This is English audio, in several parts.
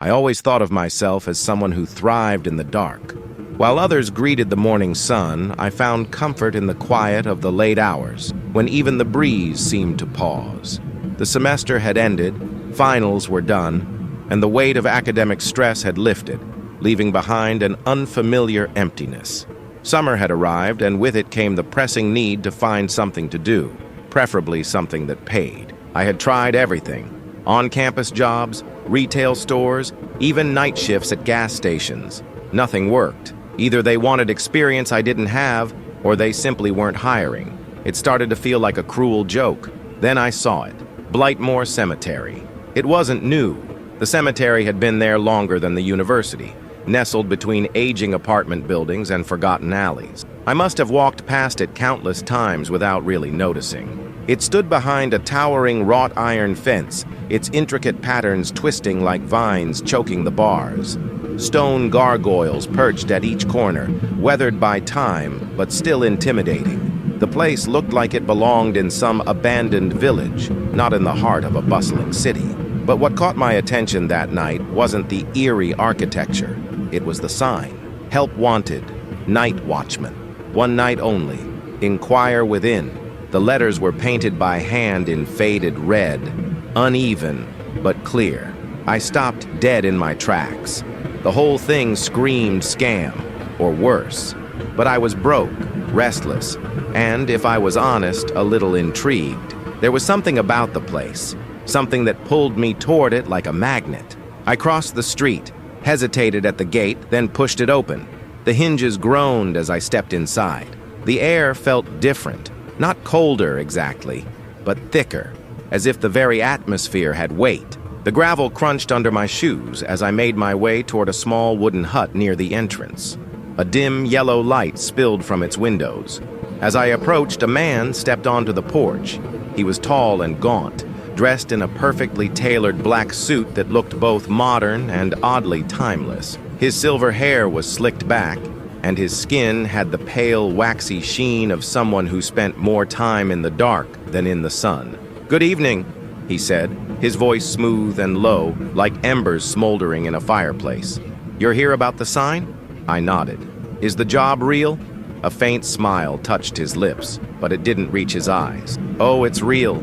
I always thought of myself as someone who thrived in the dark. While others greeted the morning sun, I found comfort in the quiet of the late hours, when even the breeze seemed to pause. The semester had ended, finals were done, and the weight of academic stress had lifted, leaving behind an unfamiliar emptiness. Summer had arrived, and with it came the pressing need to find something to do, preferably something that paid. I had tried everything: on-campus jobs, retail stores, even night shifts at gas stations. Nothing worked. Either they wanted experience I didn't have, or they simply weren't hiring. It started to feel like a cruel joke. Then I saw it. Blightmore Cemetery. It wasn't new. The cemetery had been there longer than the university, nestled between aging apartment buildings and forgotten alleys. I must have walked past it countless times without really noticing. It stood behind a towering wrought iron fence, its intricate patterns twisting like vines choking the bars. Stone gargoyles perched at each corner, weathered by time, but still intimidating. The place looked like it belonged in some abandoned village, not in the heart of a bustling city. But what caught my attention that night wasn't the eerie architecture. It was the sign. Help wanted. Night watchman. One night only. Inquire within. The letters were painted by hand in faded red, uneven, but clear. I stopped dead in my tracks. The whole thing screamed scam, or worse. But I was broke, restless, and, if I was honest, a little intrigued. There was something about the place, something that pulled me toward it like a magnet. I crossed the street, hesitated at the gate, then pushed it open. The hinges groaned as I stepped inside. The air felt different. Not colder exactly, but thicker, as if the very atmosphere had weight. The gravel crunched under my shoes as I made my way toward a small wooden hut near the entrance. A dim yellow light spilled from its windows. As I approached, a man stepped onto the porch. He was tall and gaunt, dressed in a perfectly tailored black suit that looked both modern and oddly timeless. His silver hair was slicked back, and his skin had the pale, waxy sheen of someone who spent more time in the dark than in the sun. "Good evening," he said, his voice smooth and low, like embers smoldering in a fireplace. "You're here about the sign?" I nodded. "Is the job real?" A faint smile touched his lips, but it didn't reach his eyes. "Oh, it's real.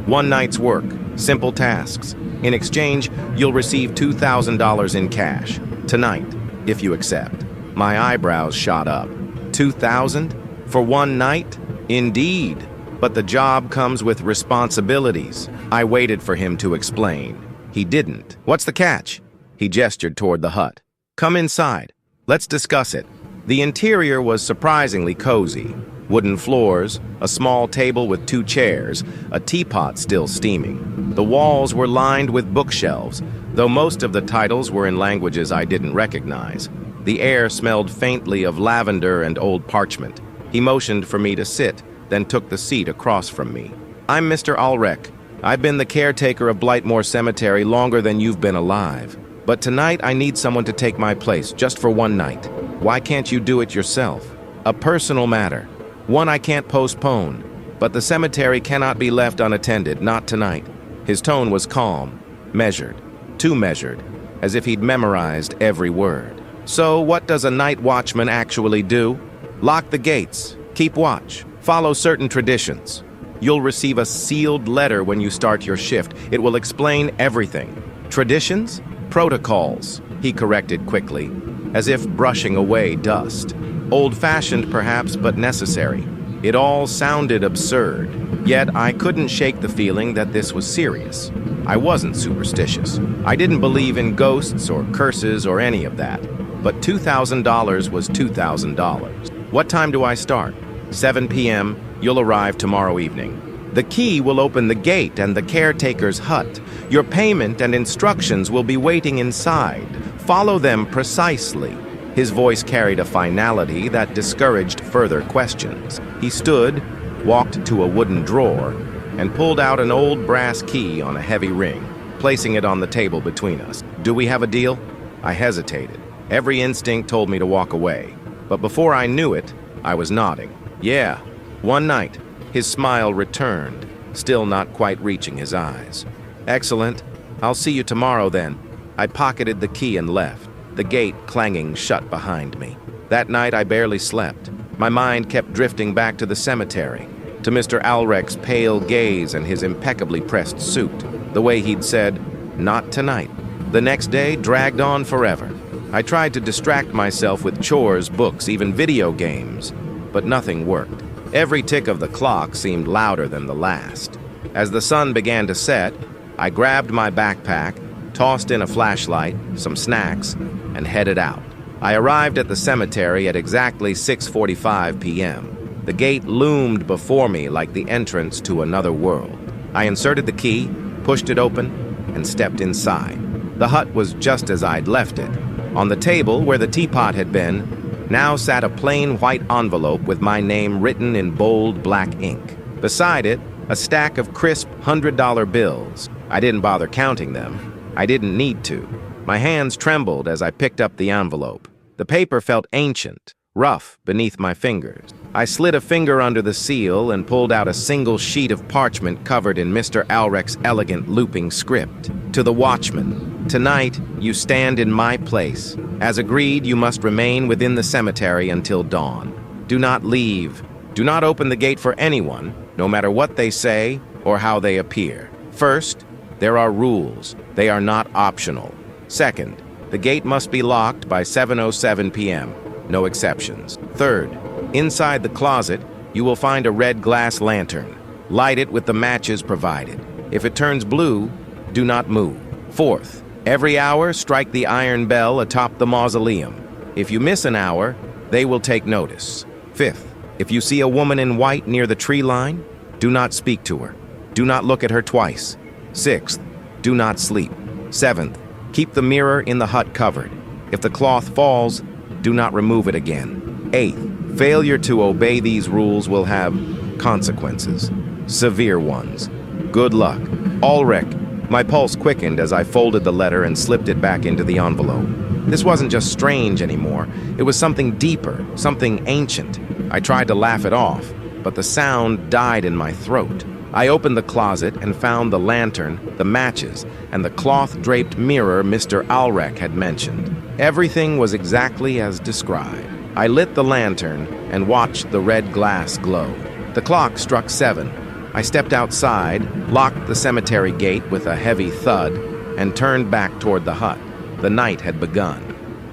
One night's work, simple tasks. In exchange, you'll receive $2,000 in cash, tonight, if you accept." My eyebrows shot up. 2,000? For one night? Indeed. But the job comes with responsibilities. I waited for him to explain. He didn't. "What's the catch?" He gestured toward the hut. "Come inside. Let's discuss it." The interior was surprisingly cozy. Wooden floors, a small table with 2 chairs, a teapot still steaming. The walls were lined with bookshelves, though most of the titles were in languages I didn't recognize. The air smelled faintly of lavender and old parchment. He motioned for me to sit, then took the seat across from me. "I'm Mr. Ulrich. I've been the caretaker of Blightmore Cemetery longer than you've been alive. But tonight I need someone to take my place, just for one night. Why can't you do it yourself? A personal matter. One I can't postpone. But the cemetery cannot be left unattended, not tonight." His tone was calm, measured, too measured, as if he'd memorized every word. "So what does a night watchman actually do? Lock the gates, keep watch, follow certain traditions. You'll receive a sealed letter when you start your shift. It will explain everything." "Traditions? Protocols," he corrected quickly, as if brushing away dust. "Old-fashioned perhaps, but necessary." It all sounded absurd, yet I couldn't shake the feeling that this was serious. I wasn't superstitious. I didn't believe in ghosts or curses or any of that. But $2,000 was $2,000. "What time do I start?" 7 p.m. You'll arrive tomorrow evening. The key will open the gate and the caretaker's hut. Your payment and instructions will be waiting inside. Follow them precisely. His voice carried a finality that discouraged further questions. He stood, walked to a wooden drawer, and pulled out an old brass key on a heavy ring, placing it on the table between us. "Do we have a deal?" I hesitated. Every instinct told me to walk away, but before I knew it, I was nodding. "Yeah, one night." His smile returned, still not quite reaching his eyes. "Excellent. I'll see you tomorrow then." I pocketed the key and left, the gate clanging shut behind me. That night I barely slept. My mind kept drifting back to the cemetery, to Mr. Alrek's pale gaze and his impeccably pressed suit, the way he'd said, "Not tonight." The next day dragged on forever. I tried to distract myself with chores, books, even video games, but nothing worked. Every tick of the clock seemed louder than the last. As the sun began to set, I grabbed my backpack, tossed in a flashlight, some snacks, and headed out. I arrived at the cemetery at exactly 6:45 p.m. The gate loomed before me like the entrance to another world. I inserted the key, pushed it open, and stepped inside. The hut was just as I'd left it. On the table where the teapot had been, now sat a plain white envelope with my name written in bold black ink. Beside it, a stack of crisp $100 bills. I didn't bother counting them. I didn't need to. My hands trembled as I picked up the envelope. The paper felt ancient, rough beneath my fingers. I slid a finger under the seal and pulled out a single sheet of parchment covered in Mr. Alrek's elegant looping script. To the watchman, tonight you stand in my place. As agreed, you must remain within the cemetery until dawn. Do not leave. Do not open the gate for anyone, no matter what they say or how they appear. First, there are rules. They are not optional. Second, the gate must be locked by 7:07 p.m. No exceptions. Third, inside the closet, you will find a red glass lantern. Light it with the matches provided. If it turns blue, do not move. Fourth, every hour strike the iron bell atop the mausoleum. If you miss an hour, they will take notice. Fifth, if you see a woman in white near the tree line, do not speak to her. Do not look at her twice. Sixth, do not sleep. Seventh, keep the mirror in the hut covered. If the cloth falls, do not remove it again. Eighth, failure to obey these rules will have consequences. Severe ones. Good luck. Ulrich. My pulse quickened as I folded the letter and slipped it back into the envelope. This wasn't just strange anymore. It was something deeper, something ancient. I tried to laugh it off, but the sound died in my throat. I opened the closet and found the lantern, the matches, and the cloth-draped mirror Mr. Ulrich had mentioned. Everything was exactly as described. I lit the lantern and watched the red glass glow. The clock struck 7. I stepped outside, locked the cemetery gate with a heavy thud, and turned back toward the hut. The night had begun.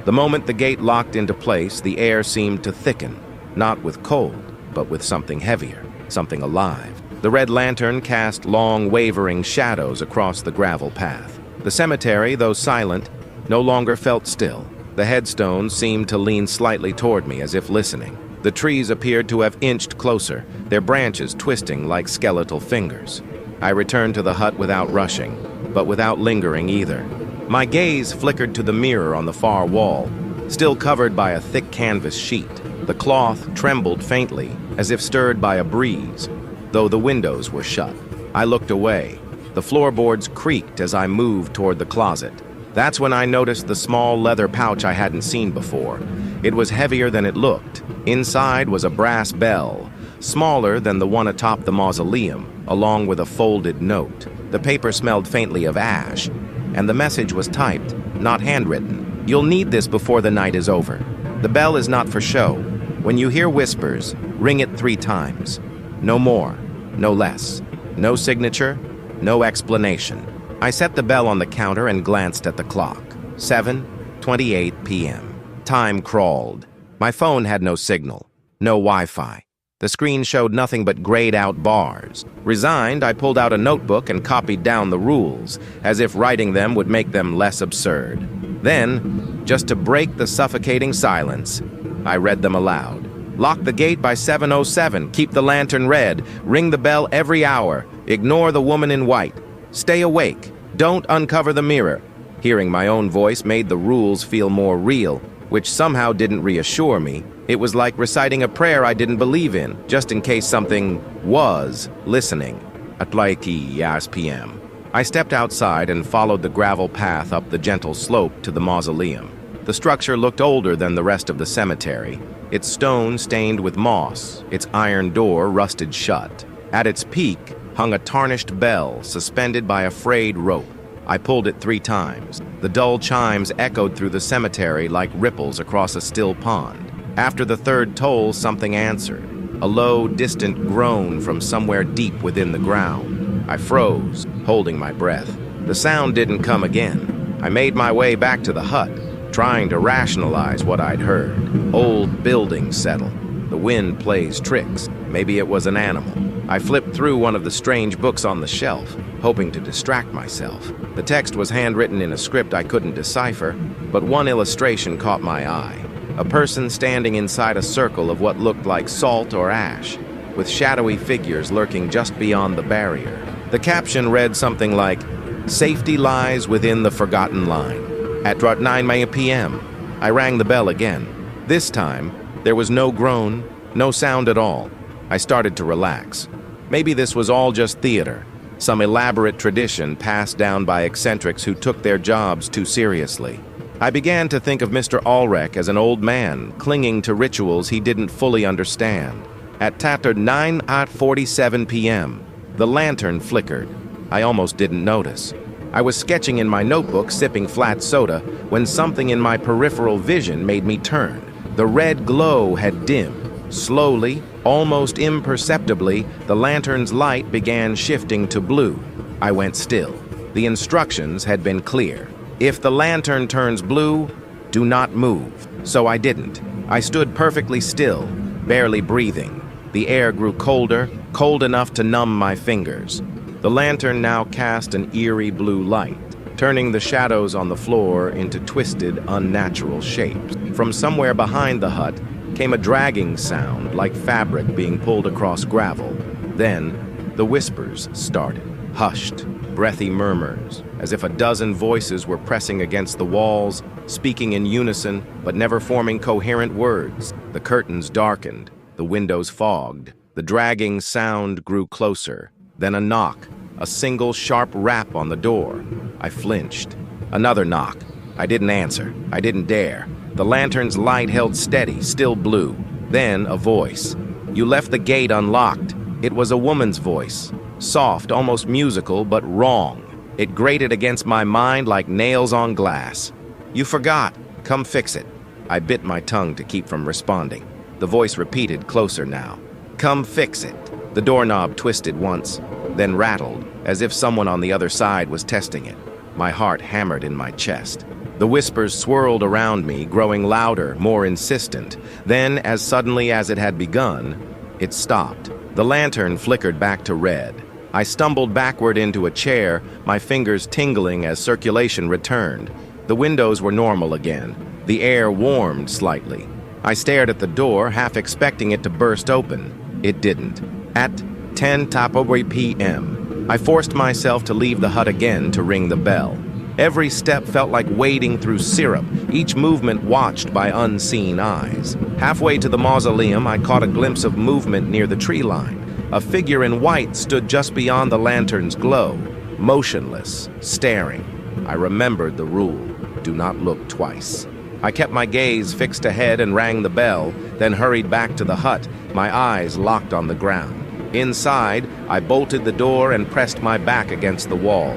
The moment the gate locked into place, the air seemed to thicken, not with cold, but with something heavier, something alive. The red lantern cast long, wavering shadows across the gravel path. The cemetery, though silent, no longer felt still. The headstones seemed to lean slightly toward me as if listening. The trees appeared to have inched closer, their branches twisting like skeletal fingers. I returned to the hut without rushing, but without lingering either. My gaze flickered to the mirror on the far wall, still covered by a thick canvas sheet. The cloth trembled faintly, as if stirred by a breeze, though the windows were shut. I looked away. The floorboards creaked as I moved toward the closet. That's when I noticed the small leather pouch I hadn't seen before. It was heavier than it looked. Inside was a brass bell, smaller than the one atop the mausoleum, along with a folded note. The paper smelled faintly of ash, and the message was typed, not handwritten. You'll need this before the night is over. The bell is not for show. When you hear whispers, ring it 3 times. No more, no less. No signature, no explanation. I set the bell on the counter and glanced at the clock. 7:28 p.m. Time crawled. My phone had no signal, no Wi-Fi. The screen showed nothing but grayed-out bars. Resigned, I pulled out a notebook and copied down the rules, as if writing them would make them less absurd. Then, just to break the suffocating silence, I read them aloud. Lock the gate by 7:07. Keep the lantern red. Ring the bell every hour. Ignore the woman in white. Stay awake. Don't uncover the mirror. Hearing my own voice made the rules feel more real, which somehow didn't reassure me. It was like reciting a prayer I didn't believe in, just in case something was listening. At like p.m. I stepped outside and followed the gravel path up the gentle slope to the mausoleum. The structure looked older than the rest of the cemetery, its stone stained with moss, its iron door rusted shut. At its peak hung a tarnished bell suspended by a frayed rope. I pulled it 3 times. The dull chimes echoed through the cemetery like ripples across a still pond. After the 3rd toll, something answered. A low, distant groan from somewhere deep within the ground. I froze, holding my breath. The sound didn't come again. I made my way back to the hut, trying to rationalize what I'd heard. Old buildings settle. The wind plays tricks. Maybe it was an animal. I flipped through one of the strange books on the shelf, hoping to distract myself. The text was handwritten in a script I couldn't decipher, but one illustration caught my eye. A person standing inside a circle of what looked like salt or ash, with shadowy figures lurking just beyond the barrier. The caption read something like, "Safety lies within the forgotten line." At 9 p.m., I rang the bell again. This time, there was no groan, no sound at all. I started to relax. Maybe this was all just theater, some elaborate tradition passed down by eccentrics who took their jobs too seriously. I began to think of Mr. Ulrich as an old man, clinging to rituals he didn't fully understand. At 9:47 p.m., the lantern flickered. I almost didn't notice. I was sketching in my notebook, sipping flat soda, when something in my peripheral vision made me turn. The red glow had dimmed. Slowly, almost imperceptibly, the lantern's light began shifting to blue. I went still. The instructions had been clear. If the lantern turns blue, do not move. So I didn't. I stood perfectly still, barely breathing. The air grew colder, cold enough to numb my fingers. The lantern now cast an eerie blue light, turning the shadows on the floor into twisted, unnatural shapes. From somewhere behind the hut came a dragging sound like fabric being pulled across gravel. Then, the whispers started, hushed, breathy murmurs, as if a dozen voices were pressing against the walls, speaking in unison, but never forming coherent words. The curtains darkened, the windows fogged. The dragging sound grew closer. Then a knock, a single sharp rap on the door. I flinched. Another knock. I didn't answer. I didn't dare. The lantern's light held steady, still blue. Then a voice. "You left the gate unlocked." It was a woman's voice. Soft, almost musical, but wrong. It grated against my mind like nails on glass. "You forgot. Come fix it." I bit my tongue to keep from responding. The voice repeated, closer now. "Come fix it." The doorknob twisted once, then rattled, as if someone on the other side was testing it. My heart hammered in my chest. The whispers swirled around me, growing louder, more insistent. Then, as suddenly as it had begun, it stopped. The lantern flickered back to red. I stumbled backward into a chair, my fingers tingling as circulation returned. The windows were normal again. The air warmed slightly. I stared at the door, half expecting it to burst open. It didn't. At 10:00 p.m., I forced myself to leave the hut again to ring the bell. Every step felt like wading through syrup, each movement watched by unseen eyes. Halfway to the mausoleum, I caught a glimpse of movement near the tree line. A figure in white stood just beyond the lantern's glow, motionless, staring. I remembered the rule, do not look twice. I kept my gaze fixed ahead and rang the bell, then hurried back to the hut, my eyes locked on the ground. Inside, I bolted the door and pressed my back against the wall.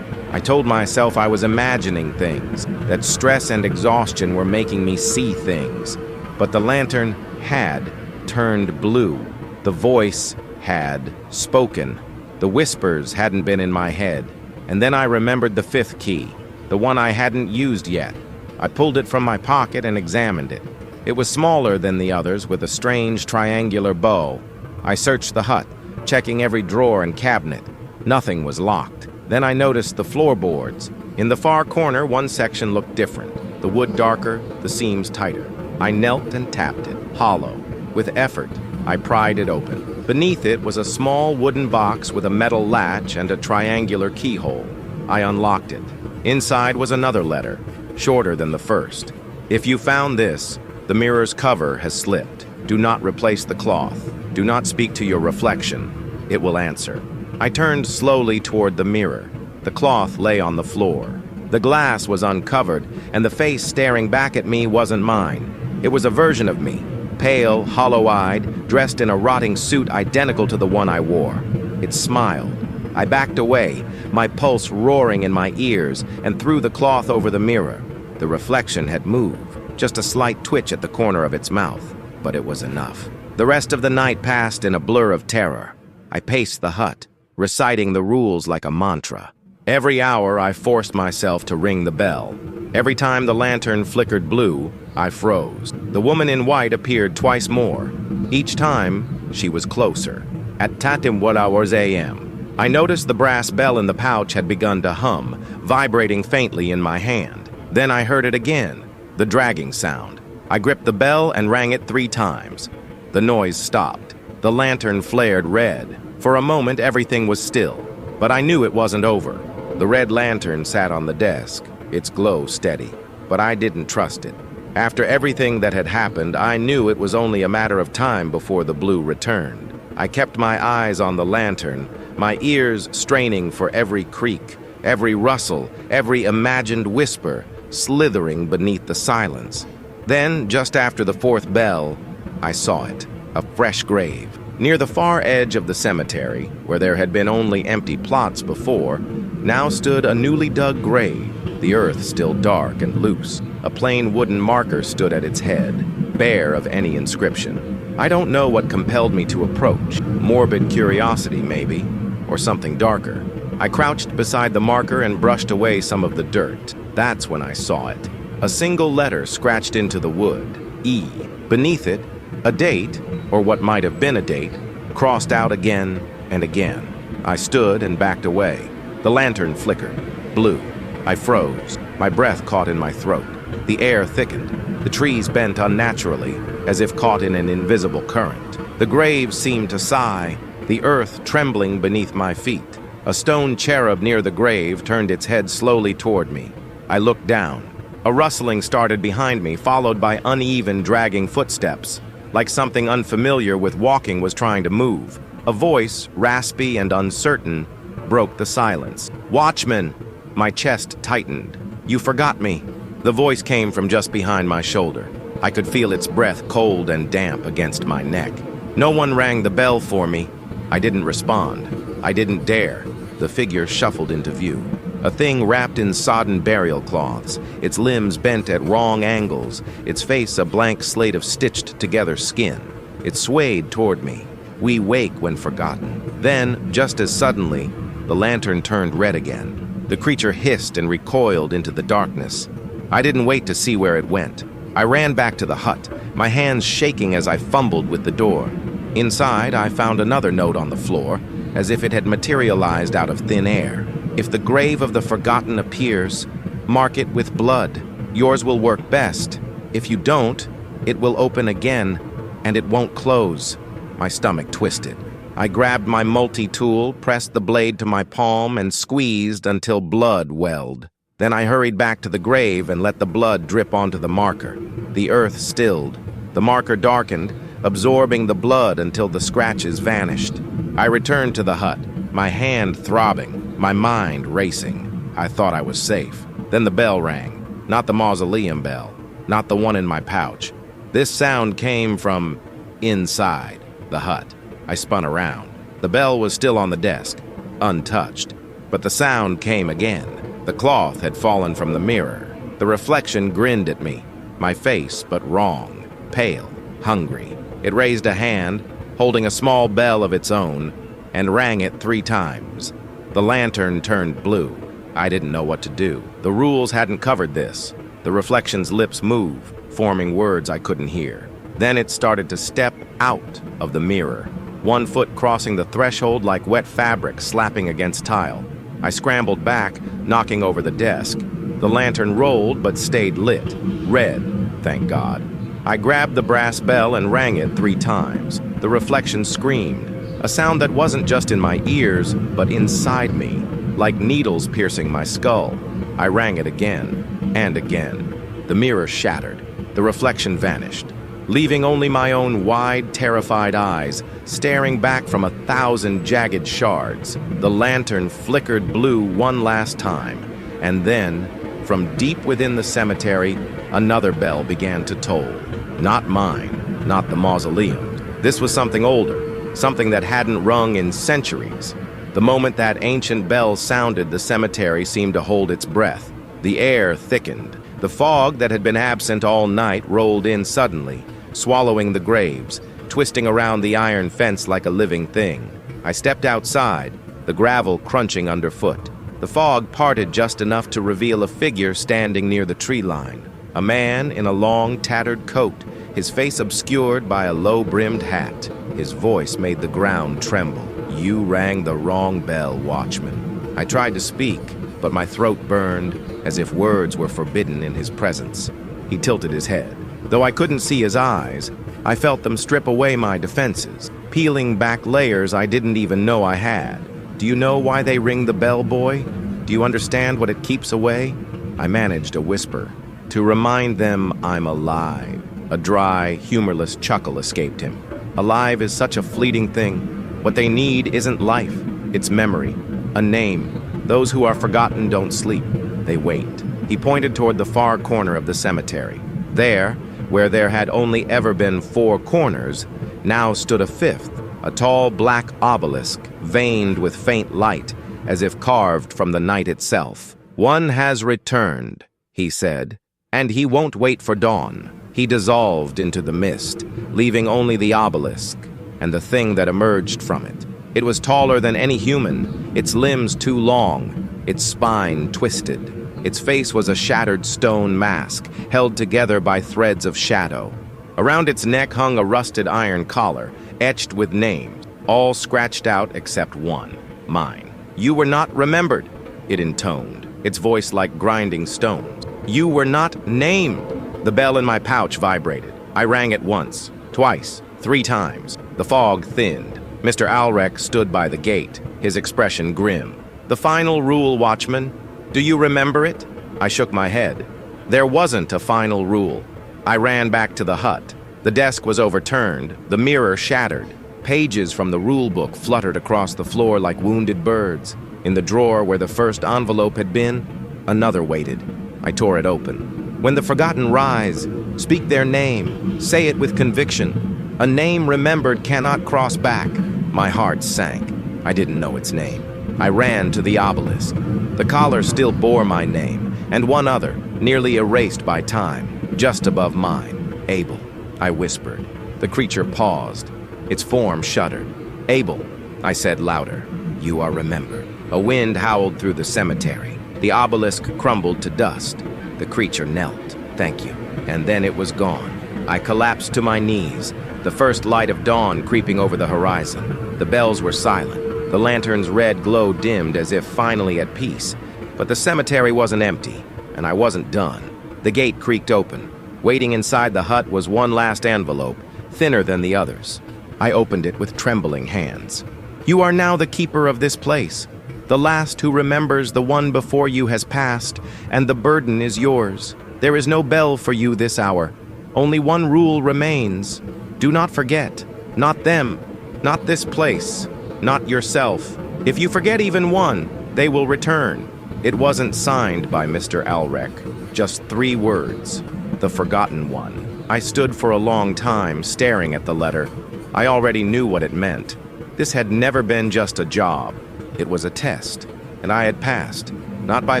I told myself I was imagining things, that stress and exhaustion were making me see things. But the lantern had turned blue. The voice had spoken. The whispers hadn't been in my head. And then I remembered the 5th key, the one I hadn't used yet. I pulled it from my pocket and examined it. It was smaller than the others, with a strange triangular bow. I searched the hut, checking every drawer and cabinet. Nothing was locked. Then I noticed the floorboards. In the far corner, one section looked different. The wood darker, the seams tighter. I knelt and tapped it, hollow. With effort, I pried it open. Beneath it was a small wooden box with a metal latch and a triangular keyhole. I unlocked it. Inside was another letter, shorter than the first. "If you found this, the mirror's cover has slipped. Do not replace the cloth. Do not speak to your reflection. It will answer." I turned slowly toward the mirror. The cloth lay on the floor. The glass was uncovered, and the face staring back at me wasn't mine. It was a version of me, pale, hollow-eyed, dressed in a rotting suit identical to the one I wore. It smiled, I backed away, my pulse roaring in my ears, and threw the cloth over the mirror. The reflection had moved, just a slight twitch at the corner of its mouth, but it was enough. The rest of the night passed in a blur of terror. I paced the hut, reciting the rules like a mantra. Every hour I forced myself to ring the bell. Every time the lantern flickered blue, I froze. The woman in white appeared twice more. Each time, she was closer. At 10 hours a.m., I noticed the brass bell in the pouch had begun to hum, vibrating faintly in my hand. Then I heard it again, the dragging sound. I gripped the bell and rang it 3 times. The noise stopped. The lantern flared red. For a moment, everything was still, but I knew it wasn't over. The red lantern sat on the desk, its glow steady, but I didn't trust it. After everything that had happened, I knew it was only a matter of time before the blue returned. I kept my eyes on the lantern, my ears straining for every creak, every rustle, every imagined whisper, slithering beneath the silence. Then, just after the 4th bell, I saw it, a fresh grave. Near the far edge of the cemetery, where there had been only empty plots before, now stood a newly dug grave, the earth still dark and loose. A plain wooden marker stood at its head, bare of any inscription. I don't know what compelled me to approach, morbid curiosity maybe, or something darker. I crouched beside the marker and brushed away some of the dirt. That's when I saw it. A single letter scratched into the wood, E. Beneath it, a date, or what might have been a date, crossed out again and again. I stood and backed away. The lantern flickered, blue. I froze. My breath caught in my throat. The air thickened. The trees bent unnaturally, as if caught in an invisible current. The grave seemed to sigh, the earth trembling beneath my feet. A stone cherub near the grave turned its head slowly toward me. I looked down. A rustling started behind me, followed by uneven, dragging footsteps. Like something unfamiliar with walking was trying to move. A voice, raspy and uncertain, broke the silence. "Watchman!" My chest tightened. "You forgot me." The voice came from just behind my shoulder. I could feel its breath cold and damp against my neck. No one rang the bell for me. I didn't respond. I didn't dare. The figure shuffled into view. A thing wrapped in sodden burial cloths, its limbs bent at wrong angles, its face a blank slate of stitched-together skin. It swayed toward me. We wake when forgotten. Then, just as suddenly, the lantern turned red again. The creature hissed and recoiled into the darkness. I didn't wait to see where it went. I ran back to the hut, my hands shaking as I fumbled with the door. Inside, I found another note on the floor, as if it had materialized out of thin air. If the grave of the forgotten appears, mark it with blood. Yours will work best. If you don't, it will open again, and it won't close. My stomach twisted. I grabbed my multi-tool, pressed the blade to my palm, and squeezed until blood welled. Then I hurried back to the grave and let the blood drip onto the marker. The earth stilled. The marker darkened, absorbing the blood until the scratches vanished. I returned to the hut, my hand throbbing, my mind racing. I thought I was safe. Then the bell rang. Not the mausoleum bell, not the one in my pouch. This sound came from inside the hut. I spun around. The bell was still on the desk, untouched. But the sound came again. The cloth had fallen from the mirror. The reflection grinned at me, my face but wrong, pale, hungry. It raised a hand, holding a small bell of its own, and rang it 3 times. The lantern turned blue. I didn't know what to do. The rules hadn't covered this. The reflection's lips moved, forming words I couldn't hear. Then it started to step out of the mirror, one foot crossing the threshold like wet fabric slapping against tile. I scrambled back, knocking over the desk. The lantern rolled but stayed lit, red, thank God. I grabbed the brass bell and rang it 3 times. The reflection screamed, a sound that wasn't just in my ears, but inside me, like needles piercing my skull. I rang it again and again. The mirror shattered. The reflection vanished, leaving only my own wide, terrified eyes, staring back from 1,000 jagged shards. The lantern flickered blue one last time, and then, from deep within the cemetery, another bell began to toll. Not mine, not the mausoleum. This was something older, something that hadn't rung in centuries. The moment that ancient bell sounded, the cemetery seemed to hold its breath. The air thickened. The fog that had been absent all night rolled in suddenly, swallowing the graves, twisting around the iron fence like a living thing. I stepped outside, the gravel crunching underfoot. The fog parted just enough to reveal a figure standing near the tree line. A man in a long, tattered coat, his face obscured by a low-brimmed hat. His voice made the ground tremble. "You rang the wrong bell, watchman." I tried to speak, but my throat burned, as if words were forbidden in his presence. He tilted his head. Though I couldn't see his eyes, I felt them strip away my defenses, peeling back layers I didn't even know I had. "Do you know why they ring the bell, boy? Do you understand what it keeps away?" I managed a whisper. "To remind them I'm alive." A dry, humorless chuckle escaped him. Alive is such a fleeting thing. What they need isn't life, it's memory, a name. Those who are forgotten don't sleep, they wait. He pointed toward the far corner of the cemetery. There, where there had only ever been 4 corners, now stood a 5th, a tall black obelisk, veined with faint light, as if carved from the night itself. "One has returned," he said, "and he won't wait for dawn." He dissolved into the mist, leaving only the obelisk and the thing that emerged from it. It was taller than any human, its limbs too long, its spine twisted. Its face was a shattered stone mask, held together by threads of shadow. Around its neck hung a rusted iron collar, etched with names, all scratched out except one, mine. "You were not remembered," it intoned, its voice like grinding stones. "You were not named." The bell in my pouch vibrated. I rang it once, twice, 3 times. The fog thinned. Mr. Alrek stood by the gate, his expression grim. "The final rule, watchman. Do you remember it?" I shook my head. There wasn't a final rule. I ran back to the hut. The desk was overturned, the mirror shattered. Pages from the rule book fluttered across the floor like wounded birds. In the drawer where the first envelope had been, another waited. I tore it open. "When the forgotten rise, speak their name, say it with conviction. A name remembered cannot cross back." My heart sank. I didn't know its name. I ran to the obelisk. The collar still bore my name, and one other, nearly erased by time, just above mine. "Abel," I whispered. The creature paused. Its form shuddered. "Abel," I said louder. "You are remembered." A wind howled through the cemetery. The obelisk crumbled to dust. The creature knelt. "Thank you." And then it was gone. I collapsed to my knees, the first light of dawn creeping over the horizon. The bells were silent. The lantern's red glow dimmed as if finally at peace. But the cemetery wasn't empty, and I wasn't done. The gate creaked open. Waiting inside the hut was one last envelope, thinner than the others. I opened it with trembling hands. "You are now the keeper of this place, the last who remembers the one before you has passed, and the burden is yours. There is no bell for you this hour. Only one rule remains. Do not forget. Not them. Not this place. Not yourself. If you forget even one, they will return." It wasn't signed by Mr. Alrek. Just 3 words. The forgotten one. I stood for a long time staring at the letter. I already knew what it meant. This had never been just a job. It was a test, and I had passed, not by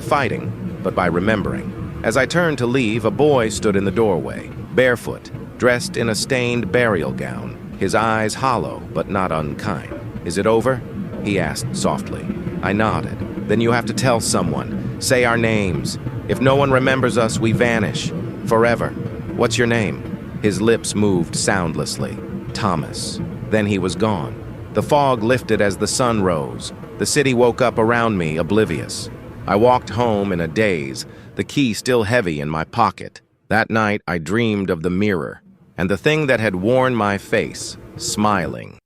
fighting, but by remembering. As I turned to leave, a boy stood in the doorway, barefoot, dressed in a stained burial gown, his eyes hollow but not unkind. "Is it over?" he asked softly. I nodded. "Then you have to tell someone. Say our names. If no one remembers us, we vanish. Forever. What's your name?" His lips moved soundlessly. "Thomas." Then he was gone. The fog lifted as the sun rose. The city woke up around me, oblivious. I walked home in a daze, the key still heavy in my pocket. That night I dreamed of the mirror, and the thing that had worn my face, smiling.